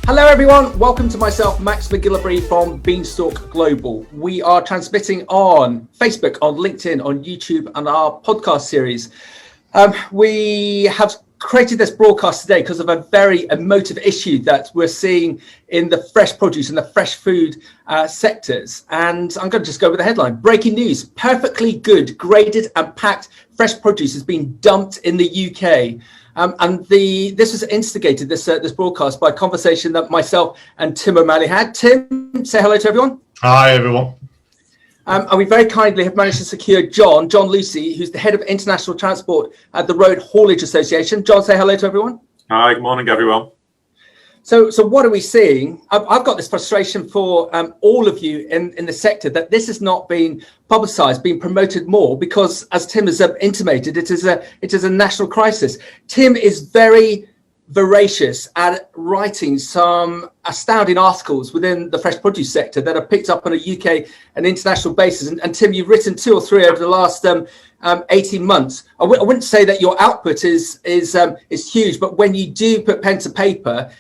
Hello everyone, welcome to myself, Max MacGillivray from Beanstalk Global. We are transmitting on Facebook, on LinkedIn, on YouTube and our podcast series. We have created this broadcast today because of a very emotive issue that we're seeing in the fresh produce and the fresh food sectors. And I'm going to just go with the headline. Breaking news, perfectly good, graded and packed fresh produce has been dumped in the UK. This was instigated, this broadcast, by a conversation that myself and Tim O'Malley had. Tim, say hello to everyone. Hi, everyone. And we very kindly have managed to secure John Lucy, who's the head of international transport at the Road Haulage Association. John, say hello to everyone. Hi, good morning, everyone. So what are we seeing? I've got this frustration for all of you in the sector that this has not been publicised, been promoted more, because as Tim has intimated, it is a national crisis. Tim is very voracious at writing some astounding articles within the fresh produce sector that are picked up on a UK and international basis. And Tim, you've written 2 or 3 over the last 18 months. I wouldn't say that your output is huge, but when you do put pen to paper,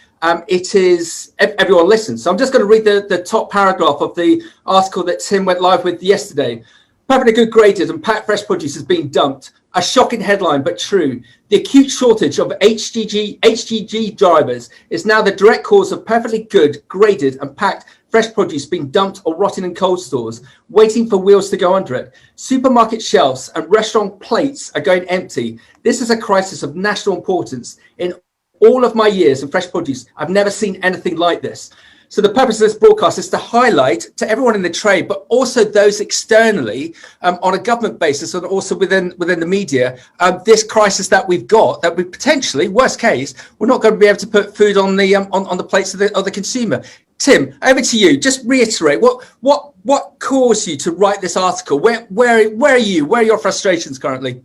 it is everyone listens. So I'm just going to read the top paragraph of the article that Tim went live with yesterday. Perfectly good, graded and packed fresh produce has been dumped. A shocking headline, but true. The acute shortage of HGG drivers is now the direct cause of perfectly good, graded and packed fresh produce being dumped or rotting in cold stores, waiting for wheels to go under it. Supermarket shelves and restaurant plates are going empty. This is a crisis of national importance. In all of my years in fresh produce, I've never seen anything like this. So the purpose of this broadcast is to highlight to everyone in the trade, but also those externally on a government basis and also within the media, this crisis that we've got, that we potentially, worst case, we're not going to be able to put food on the plates of the consumer. Tim, over to you. Just reiterate what caused you to write this article? Where are you? Where are your frustrations currently?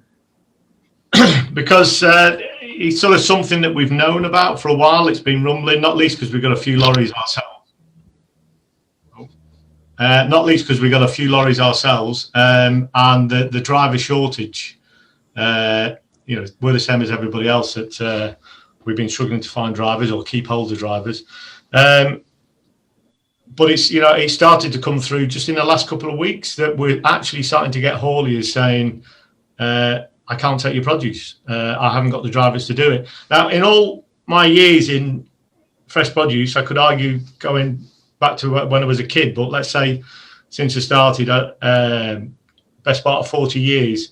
Because it's sort of something that we've known about for a while. It's been rumbling, not least because we've got a few lorries ourselves. And the driver shortage. We're the same as everybody else that we've been struggling to find drivers or keep hold of drivers. But it started to come through just in the last couple of weeks that we're actually starting to get hauliers saying, I can't take your produce. I haven't got the drivers to do it. Now, in all my years in fresh produce, I could argue going back to when I was a kid, but let's say since I started, best part of 40 years,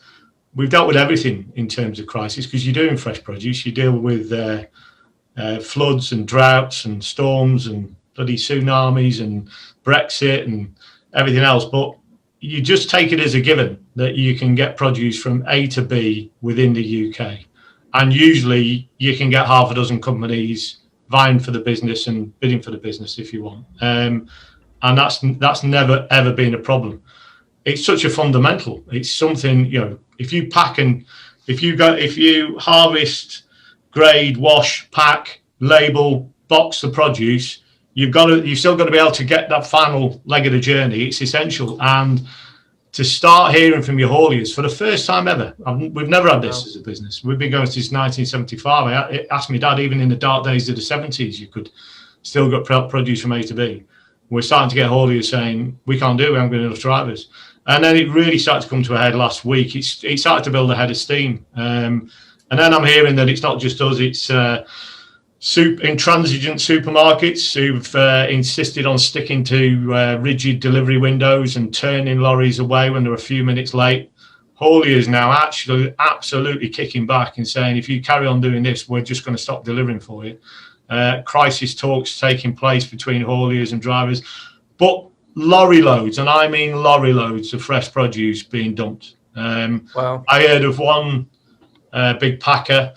we've dealt with everything in terms of crisis, because you do in fresh produce, you deal with floods and droughts and storms and bloody tsunamis and Brexit and everything else. But you just take it as a given that you can get produce from A to B within the UK. And usually you can get half a dozen companies vying for the business and bidding for the business if you want. And that's never, ever been a problem. It's such a fundamental. It's something, if you pack and if you harvest, grade, wash, pack, label, box the produce, you've still got to be able to get that final leg of the journey. It's essential. And to start hearing from your hauliers for the first time ever, we've never had this as a business. We've been going since 1975. I asked my dad, even in the dark days of the 70s, you could still get produce from A to B. We're starting to get hauliers saying, we can't do it, we haven't got enough drivers. And then it really started to come to a head last week. It started to build a head of steam. And then I'm hearing that it's not just us, it's intransigent supermarkets who've insisted on sticking to rigid delivery windows and turning lorries away when they're a few minutes late. Hauliers now actually absolutely kicking back and saying, if you carry on doing this, we're just going to stop delivering for you. Crisis talks taking place between hauliers and drivers, but lorry loads, and I mean lorry loads of fresh produce being dumped. Wow. I heard of one big packer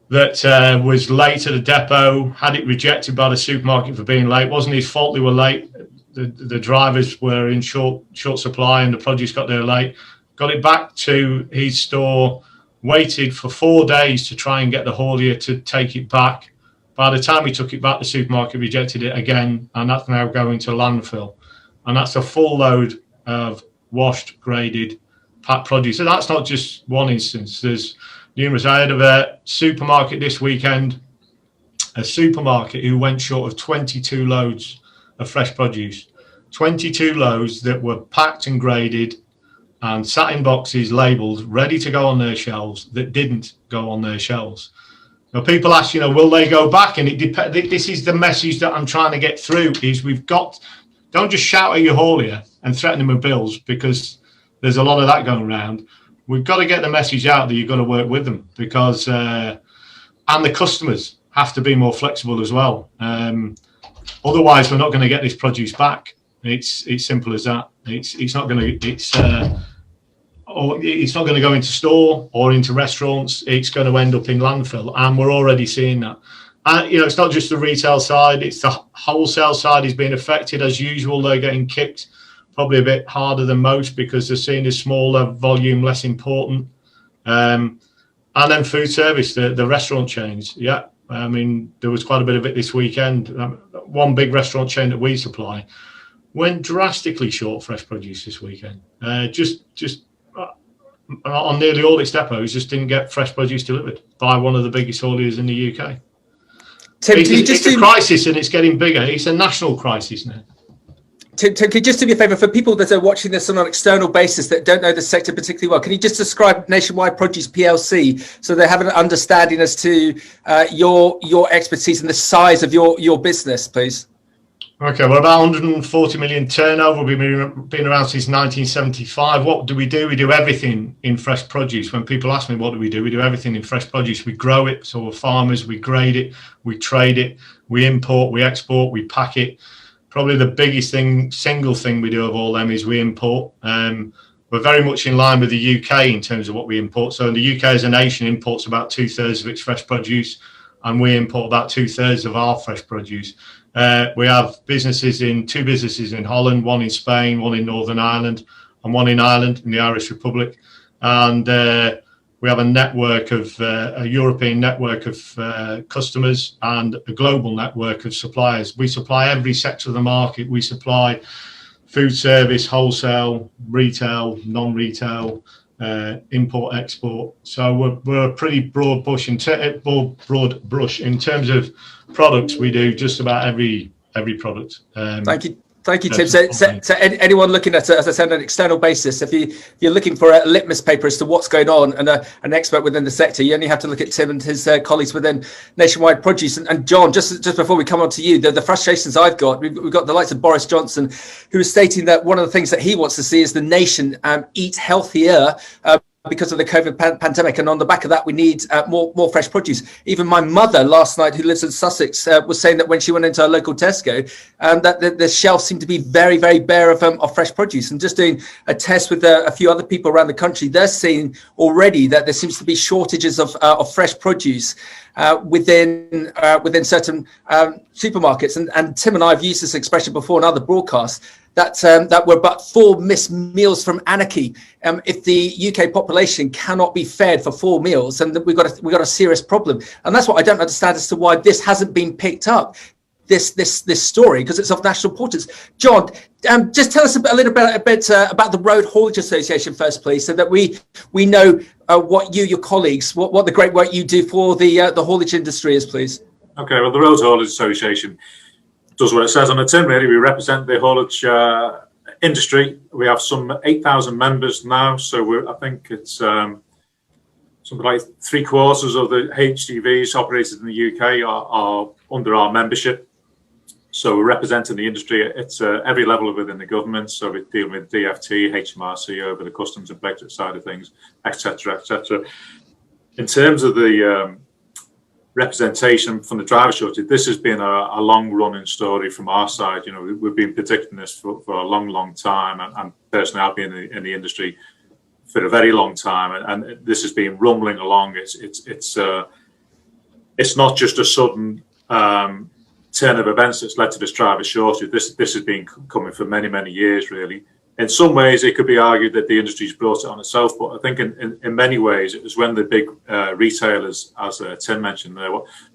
that was late at a depot, had it rejected by the supermarket for being late. It wasn't his fault they were late. The drivers were in short supply and the produce got there late. Got it back to his store, waited for 4 days to try and get the haulier to take it back. By the time he took it back, the supermarket rejected it again, and that's now going to landfill. And that's a full load of washed, graded, packed produce. So that's not just one instance. There's numerous. I heard of a supermarket this weekend a supermarket who went short of 22 loads of fresh produce. 22 loads that were packed and graded and sat in boxes, labelled, ready to go on their shelves, that didn't go on their shelves. Now, people ask, will they go back? And this is the message that I'm trying to get through, is don't just shout at your haulier and threaten them with bills, because there's a lot of that going around. We've got to get the message out that you've got to work with them, because, and the customers have to be more flexible as well. Otherwise, we're not going to get this produce back. It's simple as that. It's not going to go into store or into restaurants. It's going to end up in landfill, and we're already seeing that. It's not just the retail side; it's the wholesale side is being affected as usual. They're getting kicked probably a bit harder than most, because they're seeing a smaller volume, less important. And then food service, the restaurant chains. Yeah, I mean, there was quite a bit of it this weekend. One big restaurant chain that we supply went drastically short fresh produce this weekend. Just on nearly all its depots, just didn't get fresh produce delivered by one of the biggest hauliers in the UK. Tim, it's a crisis, and it's getting bigger. It's a national crisis now. Tim, could you just do me a favour, for people that are watching this on an external basis that don't know the sector particularly well, can you just describe Nationwide Produce PLC so they have an understanding as to your expertise and the size of your business, please? Okay, we're about 140 million turnover. We've been around since 1975. What do? We do everything in fresh produce. When people ask me what do, we do everything in fresh produce. We grow it, so we're farmers, we grade it, we trade it, we import, we export, we pack it. Probably the biggest single thing we do of all them is we import. We're very much in line with the UK in terms of what we import. So the UK as a nation imports about 2/3 of its fresh produce, and we import about 2/3 of our fresh produce. We have two businesses in Holland, one in Spain, one in Northern Ireland, and one in Ireland, in the Irish Republic. And we have a European network of customers and a global network of suppliers. We supply every sector of the market. We supply food service, wholesale, retail, non-retail, import, export. So we're a pretty broad brush in terms of products. We do just about every product. Thank you, Tim. So anyone looking at it, as I said, on an external basis, if you're looking for a litmus paper as to what's going on and an expert within the sector, you only have to look at Tim and his colleagues within Nationwide Produce. And John, just before we come on to you, the frustrations I've got, we've got the likes of Boris Johnson, who is stating that one of the things that he wants to see is the nation eat healthier, because of the COVID pandemic, and on the back of that, we need more fresh produce. Even my mother last night, who lives in Sussex, was saying that when she went into her local Tesco, that the shelves seemed to be very, very bare of fresh produce. And just doing a test with a few other people around the country, they're seeing already that there seems to be shortages of fresh produce within certain supermarkets. And Tim and I have used this expression before in other broadcasts, that we're but 4 missed meals from anarchy. If the UK population cannot be fed for 4 meals, then we've got a serious problem. And that's what I don't understand as to why this hasn't been picked up, this story, because it's of national importance. John, just tell us a little bit about the Road Haulage Association first, please, so that we know what your colleagues, what the great work you do for the haulage industry is, please. Okay, well, the Road Haulage Association does what it says on the tin, really. We represent the haulage industry. We have some 8,000 members now, so I think it's something like 3/4 of the HGVs operated in the UK are under our membership. So we're representing the industry at every level within the government. So we deal with DFT, HMRC over the customs and Brexit side of things, etc., etc. In terms of the representation from the driver shortage, this has been a long-running story from our side. We've been predicting this for a long time, and personally, I've been in the industry for a very long time, and this has been rumbling along. It's not just a sudden turn of events that's led to this driver shortage. This has been coming for many years, really. In some ways, it could be argued that the industry's brought it on itself, but I think in many ways, it was when the big retailers, as Tim mentioned there,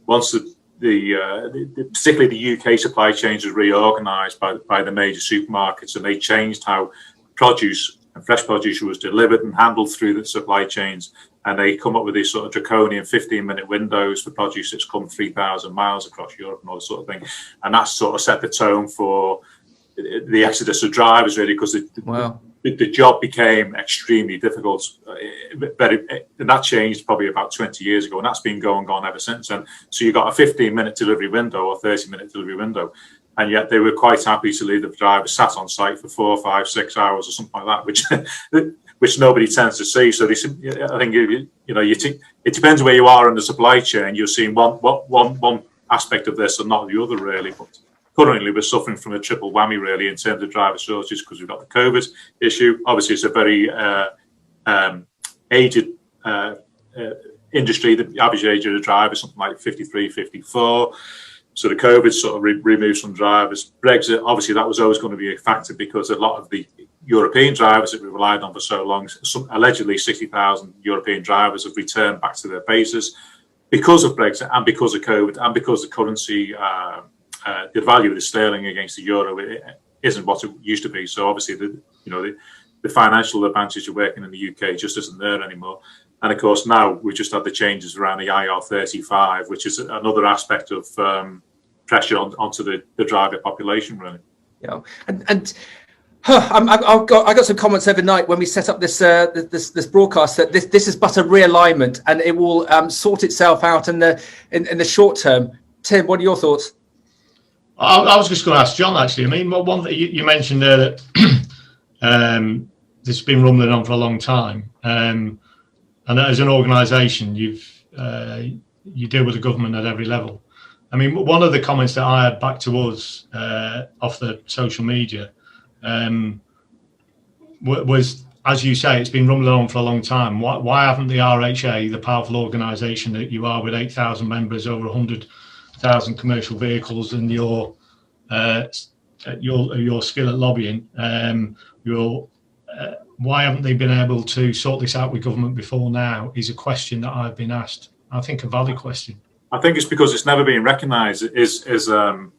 once particularly the UK supply chains was reorganised by the major supermarkets, and they changed how produce and fresh produce was delivered and handled through the supply chains, and they come up with these sort of draconian 15-minute windows for produce that's come 3,000 miles across Europe and all that sort of thing. And that sort of set the tone for the exodus of drivers, really, because the job became extremely difficult. And that changed probably about 20 years ago, and that's been going on ever since. And so you got a 15-minute delivery window or 30-minute delivery window, and yet they were quite happy to leave the driver sat on site for 4, 5, 6 hours or something like that, which nobody tends to see. So I think it depends where you are in the supply chain. You're seeing one aspect of this and not the other, really. But currently, we're suffering from a triple whammy, really, in terms of driver shortages, because we've got the COVID issue. Obviously, it's a very aged industry. The average age of a driver is something like 53, 54. So the COVID sort of removes some drivers. Brexit, obviously, that was always going to be a factor, because a lot of the European drivers that we relied on for so long, allegedly 60,000 European drivers have returned back to their bases because of Brexit and because of COVID and because the currency, the value of the sterling against the euro isn't what it used to be. So obviously, the financial advantage of working in the UK just isn't there anymore. And of course, now we've just had the changes around the IR35, which is another aspect of pressure onto the driver population, really. Yeah, I got some comments overnight when we set up this broadcast that this is but a realignment, and it will sort itself out in the short term. Tim, what are your thoughts? I was just going to ask John, actually. I mean, one thing you mentioned there that this has been rumbling on for a long time. And as an organisation, you deal with the government at every level. I mean, one of the comments that I had back to us off the social media was, as you say, it's been rumbling on for a long time. Why haven't the RHA, the powerful organisation that you are with 8,000 members, over 100,000 commercial vehicles, and your skill at lobbying, why haven't they been able to sort this out with government before now, is a question that I've been asked. I think a valid question. I think it's because it's never been recognised as a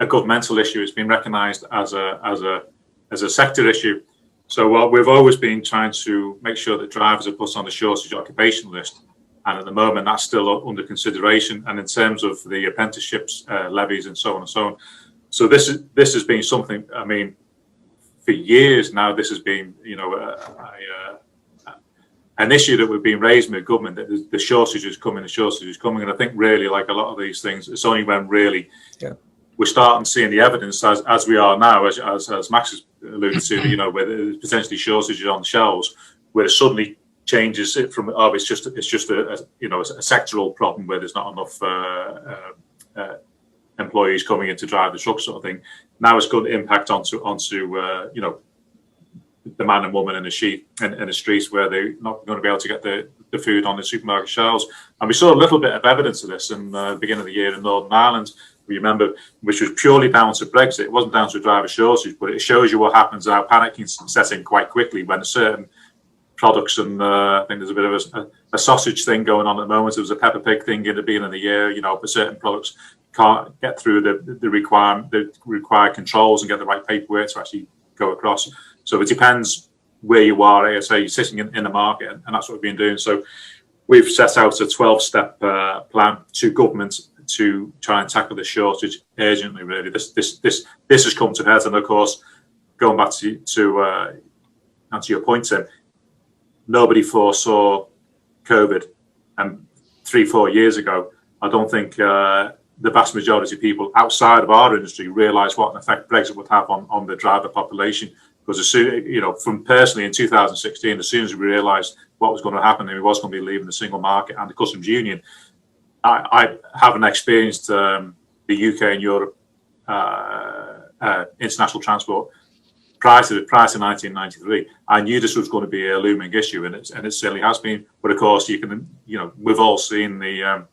governmental issue. It's been recognised as a sector issue. So we've always been trying to make sure that drivers are put on the shortage occupation list, and at the moment that's still under consideration. And in terms of the apprenticeships levies and so on and so on, so this has been something. I mean, for years now, this has been, an issue that we've been raising with government, that the shortage is coming, and I think really, like a lot of these things, it's only when really we're starting seeing the evidence as we are now, as Max has alluded to, where there's potentially shortages on the shelves, where it suddenly changes it from it's just a sectoral problem where there's not enough employees coming in to drive the truck, sort of thing. Now it's going to impact onto the man and woman in the streets, where they're not going to be able to get the food on the supermarket shelves. And we saw a little bit of evidence of this in the beginning of the year in Northern Ireland, remember, which was purely down to Brexit. It wasn't down to driver shortage, but it shows you what happens, how panic can set in quite quickly when certain products, and I think there's a bit of a sausage thing going on at the moment. There was a Peppa Pig thing in the beginning of the year, for certain products can't get through the required controls and get the right paperwork to actually go across. So it depends where you are. As I say, you're sitting in the market, and that's what we've been doing. So we've set out a 12-step plan to government to try and tackle the shortage urgently. Really, this has come to head, and of course, going back to answer your point, Tim, nobody foresaw COVID, and 3-4 years ago, I don't think the vast majority of people outside of our industry realised what an effect Brexit would have on the driver population. Because as soon, from personally in 2016, as soon as we realised what was going to happen, and we was going to be leaving the single market and the customs union, I haven't experienced the UK and Europe international transport prior to 1993. I knew this was going to be a looming issue, and it certainly has been. But of course, we've all seen the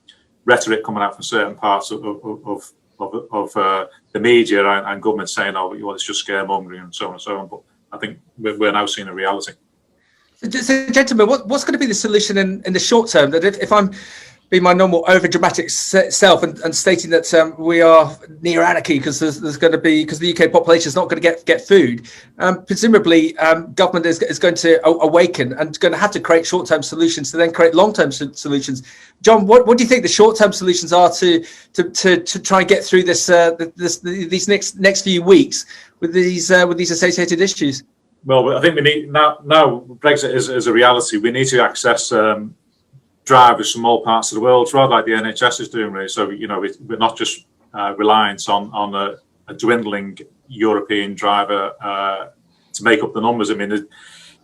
rhetoric coming out from certain parts of the media and government saying, it's just scaremongering and so on and so on. But I think we're now seeing a reality. So, gentlemen, what's going to be the solution in the short term? That if I'm be my normal over-dramatic self and stating that we are near anarchy because there's going to be, because the UK population is not going to get food. Presumably, government is going to awaken and going to have to create short-term solutions to then create long-term solutions. John, what do you think the short-term solutions are to try and get through this these next few weeks with these associated issues? Well, I think we need now Brexit is a reality. We need to access drivers from all parts of the world, rather like the NHS is doing, really. So, we're not just reliant on a dwindling European driver to make up the numbers. I mean,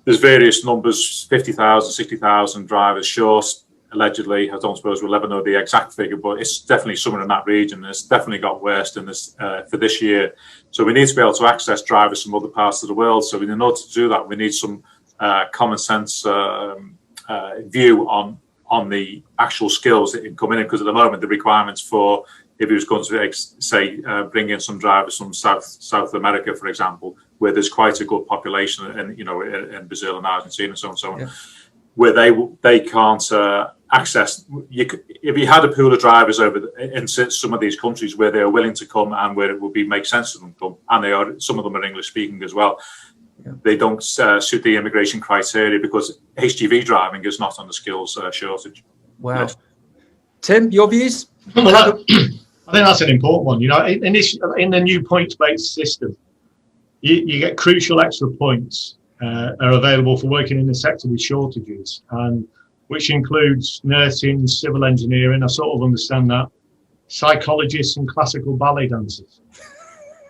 there's various numbers, 50,000, 60,000 drivers short, allegedly. I don't suppose we'll ever know the exact figure, but it's definitely somewhere in that region. It's definitely got worse than this for this year. So we need to be able to access drivers from other parts of the world. So in order to do that, we need some common sense view on the actual skills that can come in, because at the moment the requirements for, if he was going to say bring in some drivers from South America, for example, where there's quite a good population, and in Brazil and Argentina and so on and so on, where they can't access. If you had a pool of drivers over in some of these countries where they are willing to come and where it would make sense to them to come, and some of them are English speaking as well. They don't suit the immigration criteria because HGV driving is not on the skills shortage. Wow. Yes. Tim, your views? Well, I think that's an important one. In the new points-based system, you get crucial extra points are available for working in the sector with shortages, and which includes nursing, civil engineering. I sort of understand that. Psychologists and classical ballet dancers.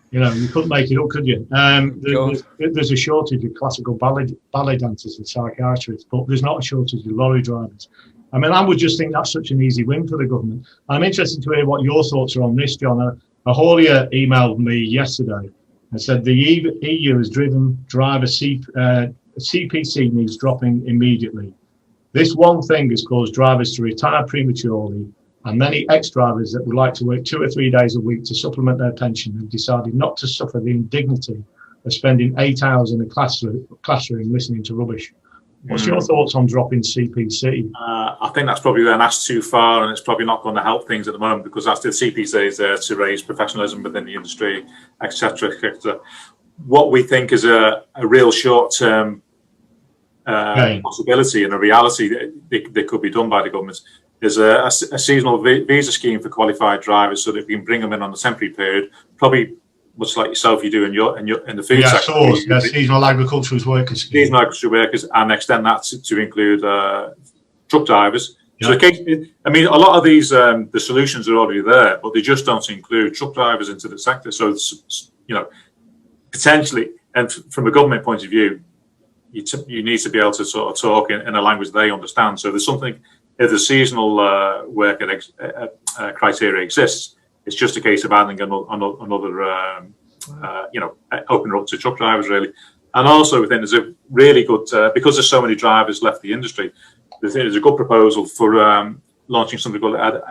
You couldn't make it up, could you? There's a shortage of classical ballet dancers and psychiatrists, but there's not a shortage of lorry drivers. I mean, I would just think that's such an easy win for the government. I'm interested to hear what your thoughts are on this, John. A haulier emailed me yesterday and said the EU has driven driver CPC needs dropping immediately. This one thing has caused drivers to retire prematurely, and many ex-drivers that would like to work 2 or 3 days a week to supplement their pension have decided not to suffer the indignity of spending 8 hours in a classroom listening to rubbish. What's your thoughts on dropping CPC? I think that's probably then asked too far, and it's probably not going to help things at the moment, because that's the CPC is there to raise professionalism within the industry, etc., etc. What we think is a real short-term possibility and a reality that could be done by the government is a seasonal visa scheme for qualified drivers, so that we can bring them in on a temporary period, probably much like yourself you do in the food sector. Seasonal agricultural workers. Seasonal agricultural workers, and extend that to include truck drivers. Yeah. So I mean, a lot of these the solutions are already there, but they just don't include truck drivers into the sector. So it's, potentially, and from a government point of view, you need to be able to sort of talk in a language they understand. So there's something. If the seasonal worker criteria exists, it's just a case of adding another, opening up to truck drivers, really. And also, I think there's a really good, because there's so many drivers left the industry, there's a good proposal for launching something called a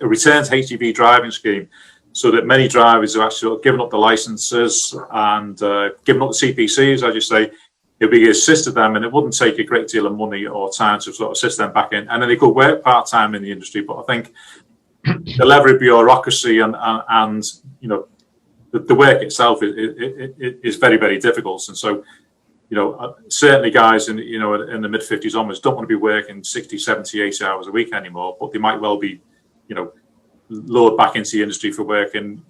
return to HGV driving scheme, so that many drivers have actually given up the licenses and given up the CPCs, as you say. It'd be assisted them, and it wouldn't take a great deal of money or time to sort of assist them back in, and then they could work part-time in the industry. But I think the level of bureaucracy and the work itself is very, very difficult. And so, certainly guys in the mid-50s onwards don't want to be working 60, 70, 80 hours a week anymore, but they might well be, lured back into the industry for working,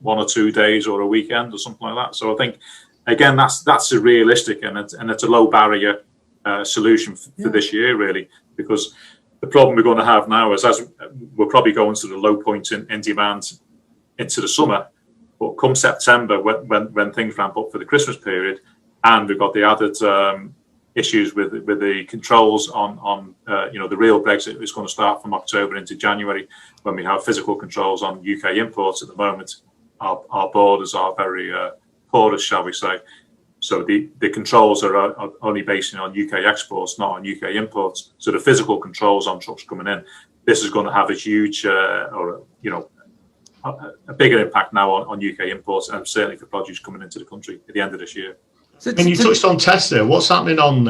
1 or 2 days or a weekend or something like that. So I think, again, that's a realistic and it's a low barrier solution for this year, really, because the problem we're going to have now is, as we're probably going to the low point in demand into the summer, but come September, when things ramp up for the Christmas period, and we've got the added issues with the controls on the real Brexit is going to start from October into January, when we have physical controls on UK imports. At the moment, our borders are very porous, shall we say. So the controls are only based on UK exports, not on UK imports. So the physical controls on trucks coming in, this is going to have a huge, a bigger impact now on UK imports, and certainly for produce coming into the country at the end of this year. And you touched on tests there. What's happening on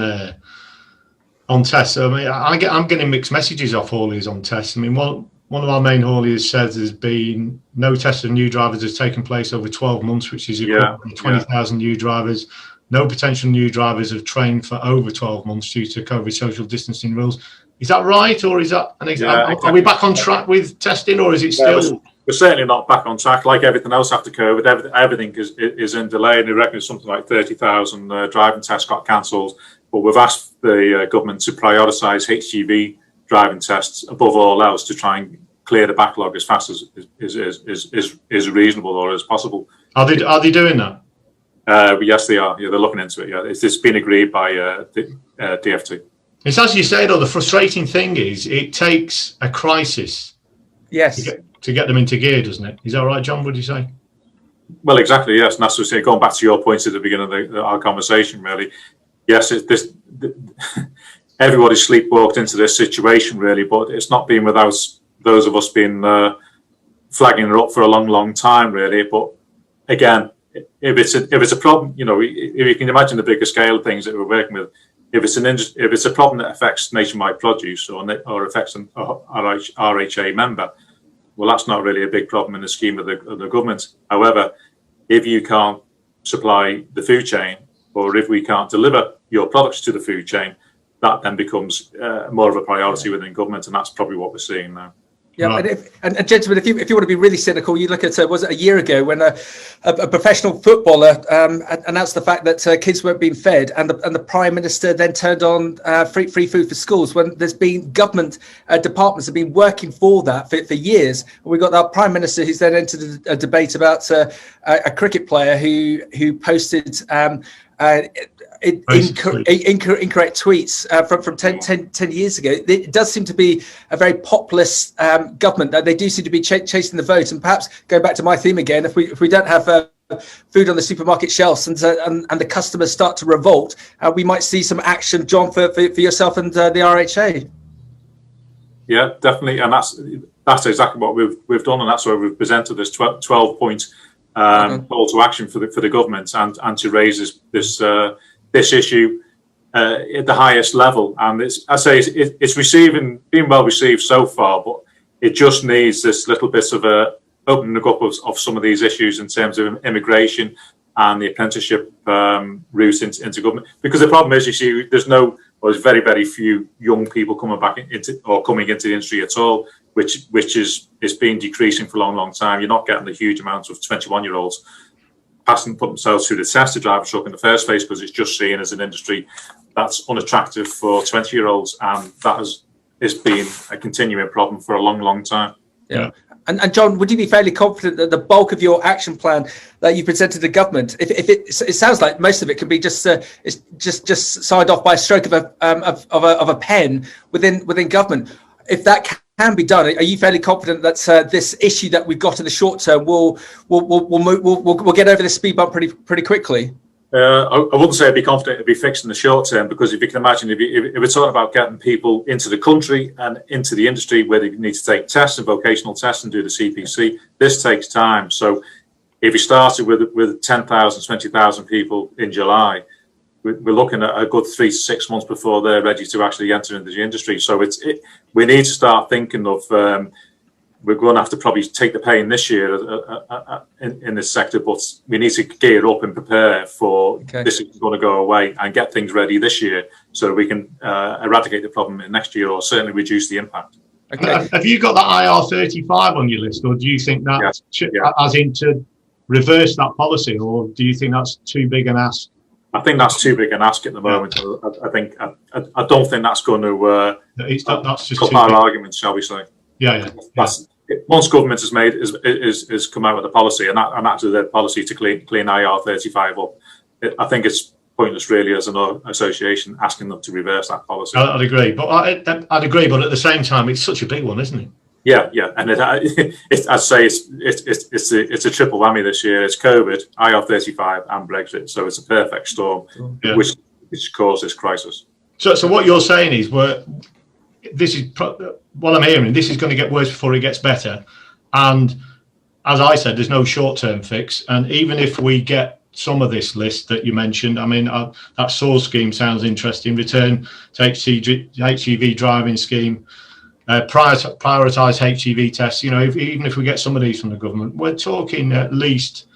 on tests. I mean, I'm getting mixed messages off hauliers on tests. I mean, one of our main hauliers says there's been no test of new drivers has taken place over 12 months, which is equivalent to 20,000 new drivers. No potential new drivers have trained for over 12 months due to COVID social distancing rules. Is that right, or is that an example? Are we back on track with testing, or is it still? We're certainly not back on track. Like everything else after COVID, everything is in delay, and we reckon something like 30,000 driving tests got cancelled. But we've asked the government to prioritise HGV driving tests above all else to try and clear the backlog as fast as is reasonable or as possible. Are they doing that? Yes, they are. Yeah, they're looking into it. Yeah, it's been agreed by DFT. It's as you say, though. The frustrating thing is, it takes a crisis, to get them into gear, doesn't it? Is that right, John? Would you say? Well, exactly. Yes, and that's what I'm saying. Going back to your point at the beginning of our conversation, really. Yes, everybody sleepwalked into this situation, really, but it's not been without those of us being flagging it up for a long, long time, really. But again, if it's a problem, you know, if you can imagine the bigger scale of things that we're working with, if it's a problem that affects nationwide produce or affects an RHA member, well, that's not really a big problem in the scheme of the government. However, if you can't supply the food chain, or if we can't deliver your products to the food chain, that then becomes more of a priority within government, and that's probably what we're seeing now. Yeah, right. and gentlemen, if you want to be really cynical, you look at was it a year ago when a professional footballer announced the fact that kids weren't being fed, and the Prime Minister then turned on free food for schools, when there's been government departments have been working for that for years. We've got our Prime Minister who's then entered a debate about a cricket player who posted incorrect tweets from 10 years ago. It does seem to be a very populist government. They do seem to be chasing the vote, and perhaps going back to my theme again, if we don't have food on the supermarket shelves and the customers start to revolt, we might see some action, John, for yourself and the RHA. Yeah, definitely, and that's exactly what we've done, and that's why we've presented this 12-point call to action for the government and to raise this issue at the highest level. And it's being well received so far, but it just needs this little bit of a opening up of some of these issues in terms of immigration and the apprenticeship route into government. Because the problem is, you see, there's very, very few young people coming into the industry at all, which is been decreasing for a long, long time. You're not getting the huge amounts of 21-year-olds put themselves through the test to drive a truck in the first place, because it's just seen as an industry that's unattractive for 20-year-olds, and that has been a continuing problem for a long, long time. Yeah. And John, would you be fairly confident that the bulk of your action plan that you presented to the government, if it sounds like most of it can be just signed off by a stroke of a pen within government, if that can be done, are you fairly confident that this issue that we've got in the short term will get over the speed bump pretty quickly? I wouldn't say I'd be confident it'd be fixed in the short term, because if you can imagine, if we're talking about getting people into the country and into the industry where they need to take tests and vocational tests and do the CPC, this takes time. So if you started with 10,000, 20,000 people in July, we're looking at a good 3 to 6 months before they're ready to actually enter into the industry. So we need to start thinking of we're going to have to probably take the pain this year in this sector, but we need to gear up and prepare for this is going to go away and get things ready this year so that we can eradicate the problem in next year, or certainly reduce the impact. Okay. Have you got that IR35 on your list, or do you think that as in to reverse that policy, or do you think that's too big an ask? I think that's too big an ask at the moment. I don't think that's going to that's just help our arguments, shall we say? Once government has come out with a policy, and that's their policy to clean IR35 up, I think it's pointless, really, as an association asking them to reverse that policy. I'd agree, but I'd agree, but at the same time, it's such a big one, isn't it? Yeah, and I'd say it's a triple whammy this year. It's COVID, IR35, and Brexit, so it's a perfect storm, which caused this crisis. So what you're saying is, this is what I'm hearing. This is going to get worse before it gets better, and as I said, there's no short-term fix. And even if we get some of this list that you mentioned. I mean, that source scheme sounds interesting. Return to HGV driving scheme. Prioritise HGV tests. You know, even if we get some of these from the government, we're talking at least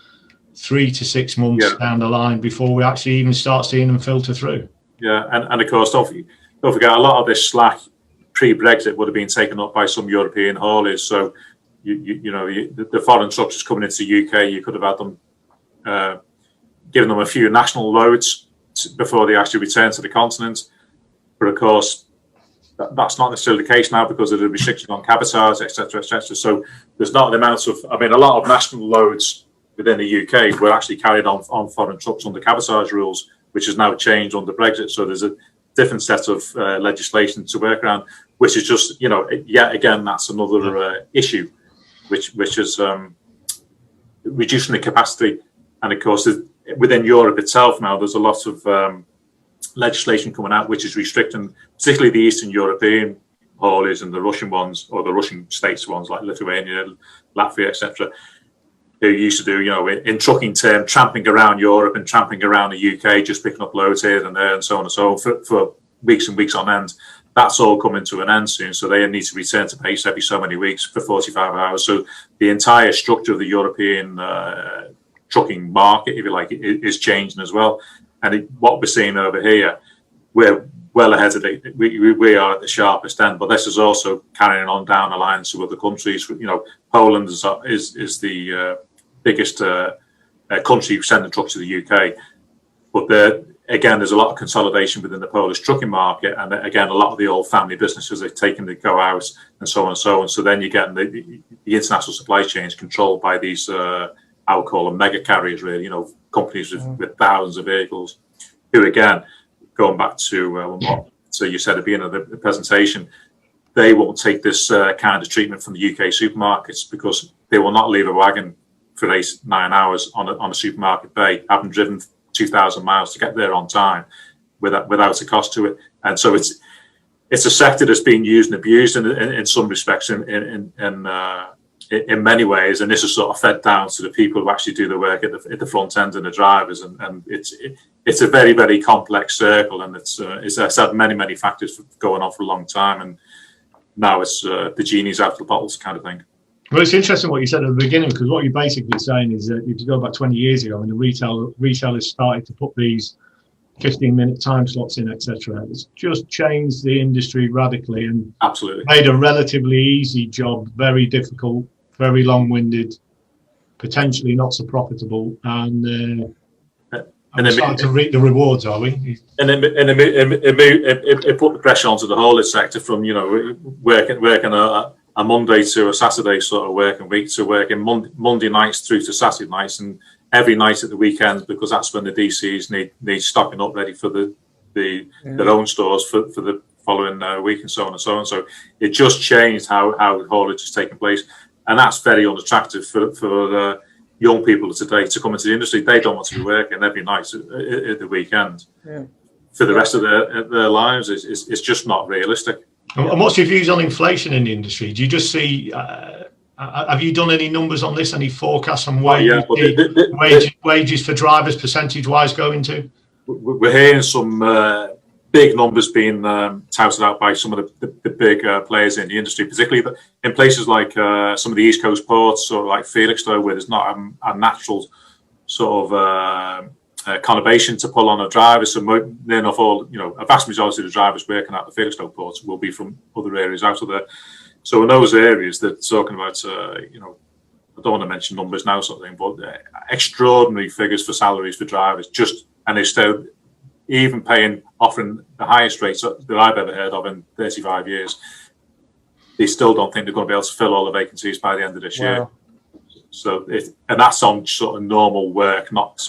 3 to 6 months down the line before we actually even start seeing them filter through. Yeah, and of course, don't forget, a lot of this slack pre-Brexit would have been taken up by some European hauliers. So, the foreign trucks coming into the UK, you could have had them, given them a few national loads before they actually return to the continent. But of course, that's not necessarily the case now because of the restrictions on cabotage, etc., etc. So there's not the amount of, a lot of national loads within the UK were actually carried on foreign trucks under cabotage rules, which has now changed under Brexit. So there's a different set of legislation to work around, which is just, yet again, that's another issue, which is reducing the capacity. And of course, within Europe itself now, there's a lot of legislation coming out which is restricting particularly the Eastern European hauliers and the Russian ones, or the Russian states ones like Lithuania, Latvia, etc., who used to do, in trucking term, tramping around Europe and tramping around the UK, just picking up loads here and there and so on and so on for weeks and weeks on end. That's all coming to an end soon. So they need to return to base every so many weeks for 45 hours. So the entire structure of the European trucking market, if you like, is changing as well. And what we're seeing over here, we're well ahead of it. We are at the sharpest end, but this is also carrying on down the line to other countries. Poland is the biggest country sending trucks to the UK. But there's a lot of consolidation within the Polish trucking market. And again, a lot of the old family businesses are taking to go out and so on and so on. So then you're getting the international supply chains controlled by these, I would call them mega carriers, really, companies with thousands of vehicles, who again, going back to what you said at the beginning of the presentation, they won't take this kind of treatment from the UK supermarkets because they will not leave a wagon for 8-9 hours on a supermarket bay, having driven 2,000 miles to get there on time without a cost to it. And so it's a sector that's being used and abused in some respects in many ways, and this is sort of fed down to the people who actually do the work at the front end and the drivers, and it's a very, very complex circle, and it's had many factors going on for a long time, and now it's the genie's out of the bottles kind of thing. Well, it's interesting what you said at the beginning, because what you're basically saying is that if you go back 20 years ago, when the retailers started to put these 15-minute time slots in, etc., it's just changed the industry radically and absolutely made a relatively easy job very difficult, very long-winded, potentially not so profitable, and we're starting to reap the rewards, are we? And it put the pressure onto the haulage sector from working a Monday to a Saturday sort of working week to working Monday nights through to Saturday nights and every night at the weekends, because that's when the DCs need stocking up ready for their own stores for the following week and so on and so on. So it just changed how haulage is taking place. And that's very unattractive for young people today to come into the industry. They don't want to be working every night at the weekend for the rest of their lives. It's just not realistic. And what's your views on inflation in the industry? Do you just see, have you done any numbers on this, any forecasts on where wages for drivers percentage-wise going to? We're hearing some big numbers being touted out by some of the big players in the industry, particularly in places like some of the East Coast ports, or like Felixstowe, where there's not a natural sort of conurbation to pull on a driver. So near enough a vast majority of the drivers working at the Felixstowe ports will be from other areas out of there. So in those areas, they're talking about, I don't want to mention numbers now, sort of thing, but extraordinary figures for salaries for drivers. And they're still even offering the highest rates that I've ever heard of in 35 years. They still don't think they're going to be able to fill all the vacancies by the end of this year. So, and that's on sort of normal work, not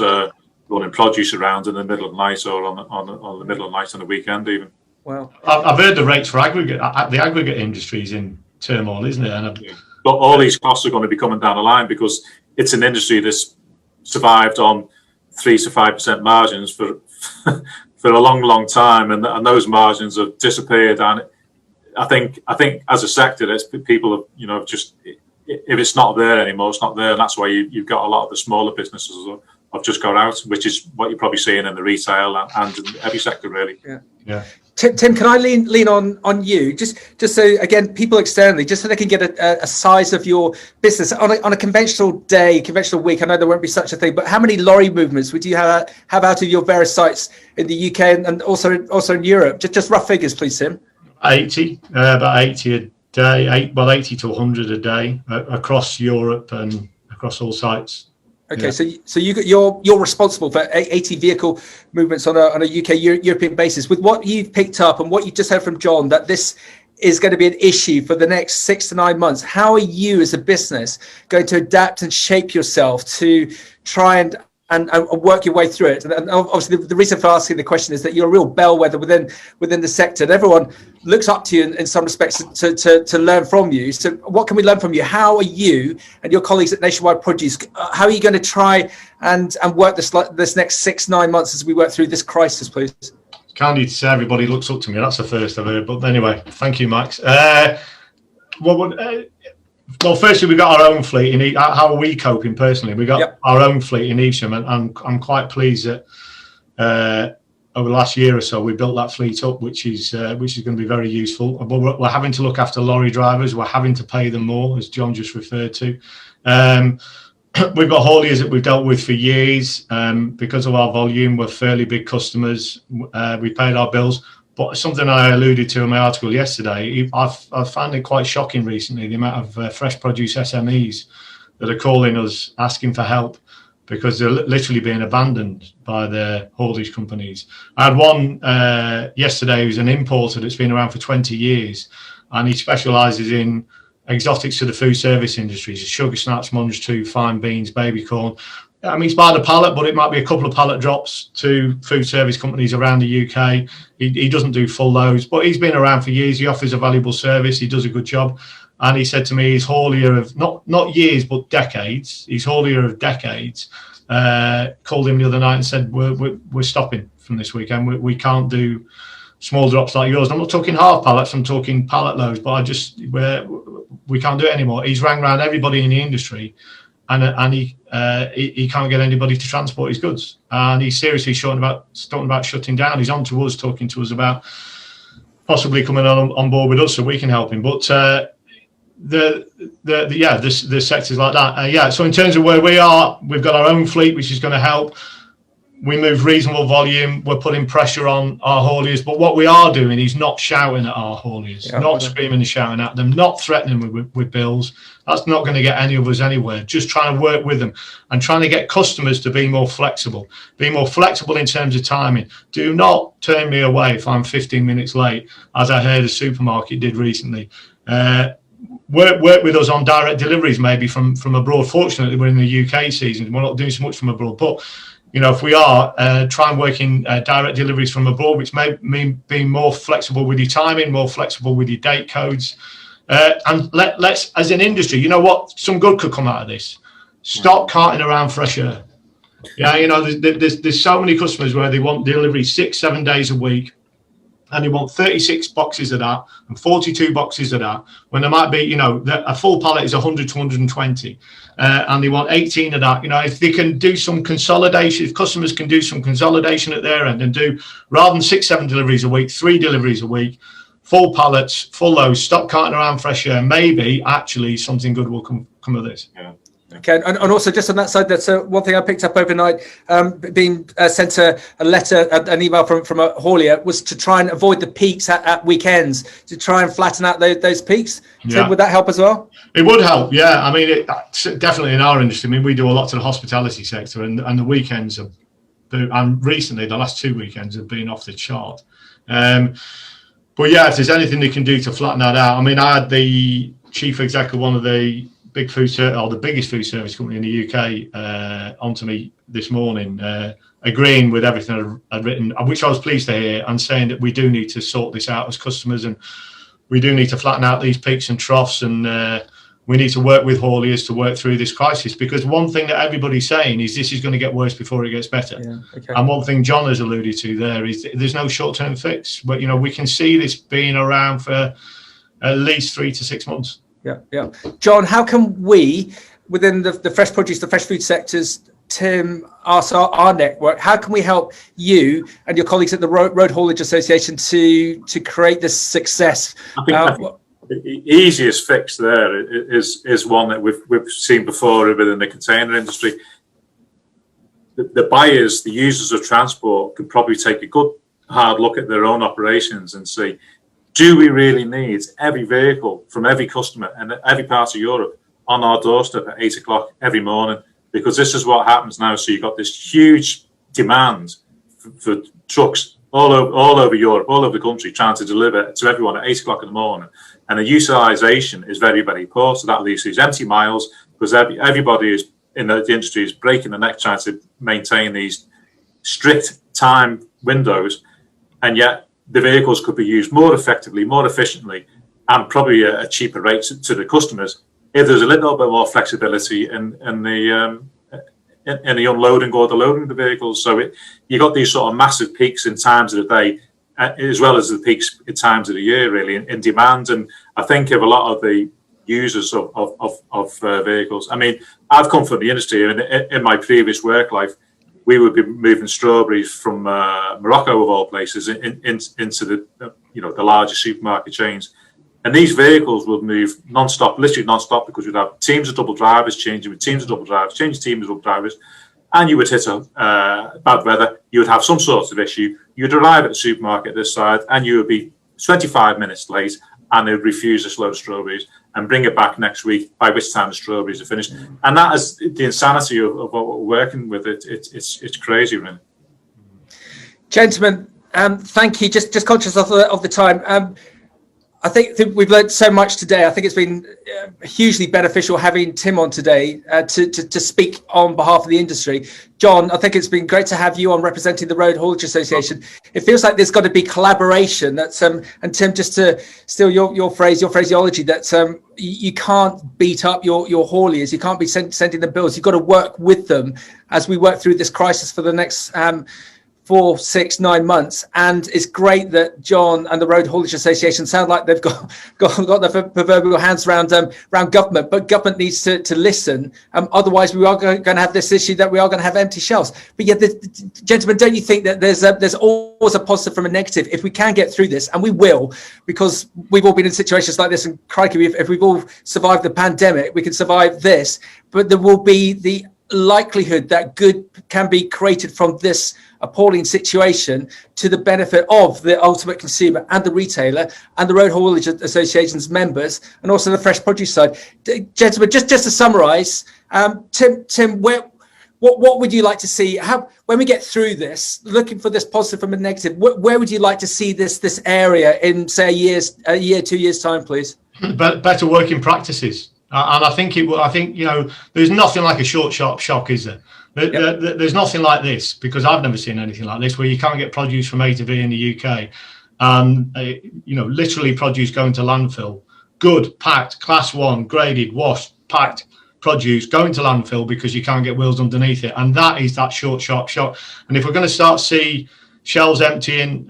running produce around in the middle of the night or on the middle of the night on the weekend even. Well, I've heard the rates for the aggregate industry is in turmoil, isn't it? But all these costs are going to be coming down the line because it's an industry that's survived on 3 to 5% margins for a long time, and those margins have disappeared. And I think as a sector, it's people have just, if it's not there anymore, it's not there, and that's why you've got a lot of the smaller businesses just got out, which is what you're probably seeing in the retail and in every sector, really. Yeah. Tim, can I lean on you just so again people externally, just so they can get a size of your business on a conventional day, conventional week? I know there won't be such a thing, but how many lorry movements would you have out of your various sites in the UK and also in Europe? Just rough figures, please, Tim. 80, about 80 a day, 80 to 100 a day across Europe and across all sites. Okay, so you're responsible for 80 vehicle movements on a UK European basis. With what you've picked up and what you just heard from John, that this is going to be an issue for the next 6 to 9 months. How are you as a business going to adapt and shape yourself to try and work your way through it? And obviously the reason for asking the question is that you're a real bellwether within the sector, and everyone looks up to you in some respects to learn from you. So what can we learn from you? How are you and your colleagues at Nationwide Produce, how are you going to try and work this next 6-9 months as we work through this crisis, please? Candy to say everybody looks up to me. That's the first I've heard. But anyway, thank you, Max. Well, firstly, we've got our own fleet. How are we coping personally? We've got our own fleet in Evesham, and I'm quite pleased that over the last year or so we built that fleet up, which is going to be very useful. But we're having to look after lorry drivers. We're having to pay them more, as John just referred to. We've got hauliers that we've dealt with for years. Because of our volume, we're fairly big customers. We paid our bills. But something I alluded to in my article yesterday, I've found it quite shocking recently, the amount of fresh produce SMEs that are calling us asking for help because they're literally being abandoned by the haulage companies. I had one yesterday who's an importer that's been around for 20 years, and he specialises in exotics to the food service industries, sugar snaps, munch too, fine beans, baby corn. I mean, it's by the pallet, but it might be a couple of pallet drops to food service companies around the UK. He doesn't do full loads, but he's been around for years. He offers a valuable service. He does a good job. And he said to me, he's haulier of not years, but decades. He's haulier of decades. Called him the other night and said, we're stopping from this weekend. We can't do small drops like yours. I'm not talking half pallets. I'm talking pallet loads, but we can't do it anymore. He's rang around everybody in the industry. And he can't get anybody to transport his goods, and he's seriously talking about shutting down. He's on to us, talking to us about possibly coming on board with us so we can help him. But the sectors like that. So in terms of where we are, we've got our own fleet, which is going to help. We move reasonable volume. We're putting pressure on our hauliers, but what we are doing is not shouting at our hauliers, not screaming and shouting at them, not threatening with bills. That's not going to get any of us anywhere. Just trying to work with them and trying to get customers to be more flexible in terms of timing. Do not turn me away if I'm 15 minutes late, as I heard a supermarket did recently. Work with us on direct deliveries, maybe from abroad. Fortunately, we're in the UK season. We're not doing so much from abroad, but if we are, try and work in direct deliveries from abroad, which may mean being more flexible with your timing, more flexible with your date codes. And let's, as an industry, you know what? Some good could come out of this. Stop carting around fresh air. There's so many customers where they want delivery 6-7 days a week, and they want 36 boxes of that and 42 boxes of that, when there might be, a full pallet is 100 to 120. And they want 18 of that. If they can do some consolidation, if customers can do some consolidation at their end and do, rather than 6-7 deliveries a week, 3 deliveries a week, full pallets, full loads, stop carting around fresh air, maybe actually something good will come of this. Yeah. Okay, and also just on that side, that's one thing I picked up overnight, being sent a letter, an email from a haulier, was to try and avoid the peaks at weekends, to try and flatten out those peaks. So would that help as well? It would help, yeah. I mean, definitely in our industry. I mean, we do a lot to the hospitality sector, and the weekends and recently the last 2 weekends have been off the chart. But yeah, if there's anything they can do to flatten that out. I mean, I had the chief exec of one of the big the biggest food service company in the UK onto me this morning, agreeing with everything I'd written, which I was pleased to hear, and saying that we do need to sort this out as customers, and we do need to flatten out these peaks and troughs, and we need to work with hauliers to work through this crisis, because one thing that everybody's saying is this is going to get worse before it gets better. Yeah, okay. And one thing John has alluded to there is there's no short-term fix, but we can see this being around for at least 3 to 6 months. Yeah. John, how can we, within the fresh produce, the fresh food sectors, Tim asks our network, how can we help you and your colleagues at the Road Haulage Association to create this success? I think the easiest fix there is one that we've seen before within the container industry. The buyers, the users of transport, could probably take a good hard look at their own operations and say, do we really need every vehicle from every customer and every part of Europe on our doorstep at 8 o'clock every morning? Because this is what happens now. So you've got this huge demand for trucks all over Europe, all over the country, trying to deliver to everyone at 8 o'clock in the morning. And the utilisation is very, very poor. So that leaves these empty miles, because everybody is in the industry is breaking the neck trying to maintain these strict time windows. And yet the vehicles could be used more effectively, more efficiently, and probably at a cheaper rate to the customers if there's a little bit more flexibility in the unloading or the loading of the vehicles. So you got these sort of massive peaks in times of the day, as well as the peaks in times of the year, really, in demand. And I think of a lot of the users of vehicles. I mean, I've come from the industry, and in my previous work life, we would be moving strawberries from Morocco, of all places, into the larger supermarket chains. And these vehicles would move non-stop, literally non-stop, because we'd have teams of double drivers changing with teams of double drivers, changing teams of double drivers, and you would hit a bad weather. You would have some sort of issue. You'd arrive at the supermarket this side, and you would be 25 minutes late, and they would refuse this load of strawberries and bring it back next week, by which time the strawberries are finished. And that is the insanity of what we're working with. It's crazy, really. Gentlemen, thank you. Just conscious of the time. I think we've learned so much today. I think it's been hugely beneficial having Tim on today to speak on behalf of the industry. John, I think it's been great to have you on representing the Road Haulage Association. It feels like there's got to be collaboration. And Tim, just to steal your phraseology, that you can't beat up your hauliers. You can't be sending them bills. You've got to work with them as we work through this crisis for the next 4, 6, 9 months. And it's great that John and the Road Haulage Association sound like they've got their proverbial hands around government, but government needs to listen. Otherwise, we are going to have this issue that we are going to have empty shelves. But yeah, gentlemen, don't you think that there's always a positive from a negative if we can get through this? And we will, because we've all been in situations like this. And crikey, if we've all survived the pandemic, we can survive this. But there will be the likelihood that good can be created from this appalling situation to the benefit of the ultimate consumer and the retailer and the Road Haulage Association's members, and also the fresh produce side. Gentlemen, just to summarise, Tim, what would you like to see? When we get through this, looking for this positive from a negative, where would you like to see this area in, say, a year, 2 years time, please? Better working practices. And I think there's nothing like a short, sharp shock, is there? Yep. There's nothing like this, because I've never seen anything like this, where you can't get produce from A to B in the UK. Literally produce going to landfill, good, packed, class 1, graded, washed, packed produce going to landfill because you can't get wheels underneath it. And that is that short, sharp shock. And if we're going to start to see shelves emptying,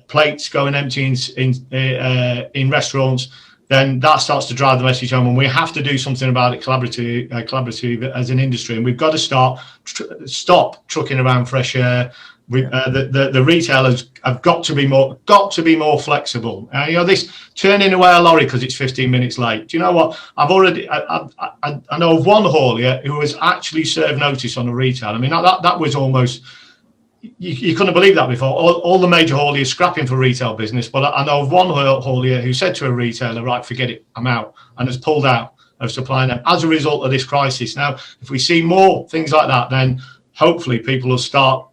plates going empty in restaurants, then that starts to drive the message home, and we have to do something about it collaboratively as an industry. And we've got to stop trucking around fresh air. The retailers have got to be more flexible. This turning away a lorry because it's 15 minutes late. Do you know what? I know of one haulier who was actually served notice on a retailer. I mean, that was almost. You couldn't believe that before. All the major hauliers scrapping for retail business, but I know of one haulier who said to a retailer, right, forget it, I'm out, and has pulled out of supplying them as a result of this crisis. Now, if we see more things like that, then hopefully people will start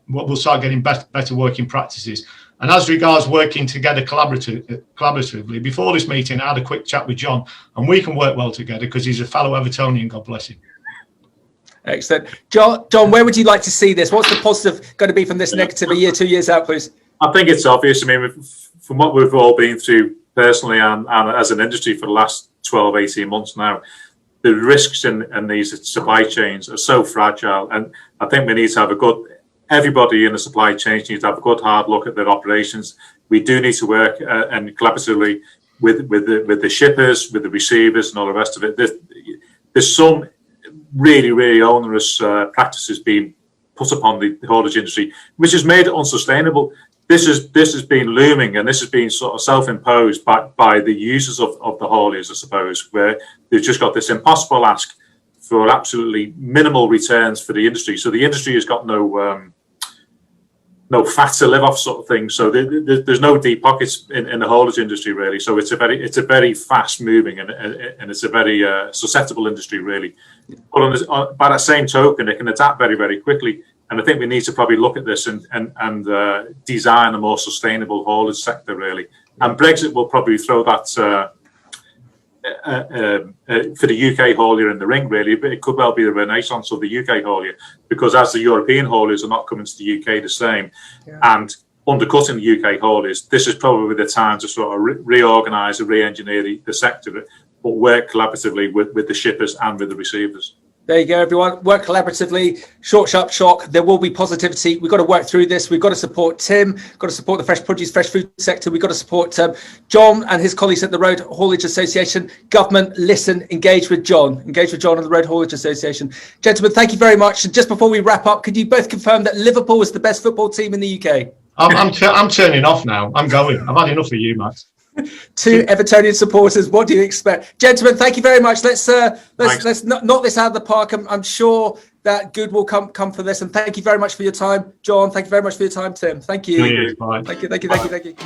getting better working practices. And as regards working together collaboratively, before this meeting, I had a quick chat with John, and we can work well together because he's a fellow Evertonian, God bless him. Excellent. John, where would you like to see this? What's the positive going to be from this negative a year, 2 years out, please? I think it's obvious. I mean, from what we've all been through personally and as an industry for the last 12, 18 months now, the risks in these supply chains are so fragile. And I think we need to have everybody in the supply chain needs to have a good hard look at their operations. We do need to work and collaboratively with the shippers, with the receivers and all the rest of it. There's some really, really onerous practices being put upon the haulage industry, which has made it unsustainable. This has been looming, and this has been sort of self-imposed by the users of the hauliers, I suppose, where they've just got this impossible ask for absolutely minimal returns for the industry. So the industry has got no fat to live off, sort of thing. So there's no deep pockets in the haulage industry, really. So it's a very fast moving and it's a very susceptible industry, really. But by that same token, it can adapt very, very quickly. And I think we need to probably look at this and design a more sustainable haulage sector, really. And Brexit will probably throw that for the UK haulier in the ring, really. But it could well be the renaissance of the UK haulier, because as the European hauliers are not coming to the UK the same, and undercutting the UK hauliers, this is probably the time to sort of reorganise and re-engineer the sector, but work collaboratively with the shippers and with the receivers. There you go, everyone. Work collaboratively. Short, sharp shock. There will be positivity. We've got to work through this. We've got to support Tim. Got to support the fresh produce, fresh food sector. We've got to support John and his colleagues at the Road Haulage Association. Government, listen, engage with John. Engage with John and the Road Haulage Association. Gentlemen, thank you very much. And just before we wrap up, could you both confirm that Liverpool is the best football team in the UK? I'm turning off now. I'm going. I've had enough of you, Matt. Two Evertonian supporters. What do you expect, gentlemen? Thank you very much. Let's knock this out of the park. I'm sure that good will come for this. And thank you very much for your time, John. Thank you very much for your time, Tim. Thank you. Bye. Thank you.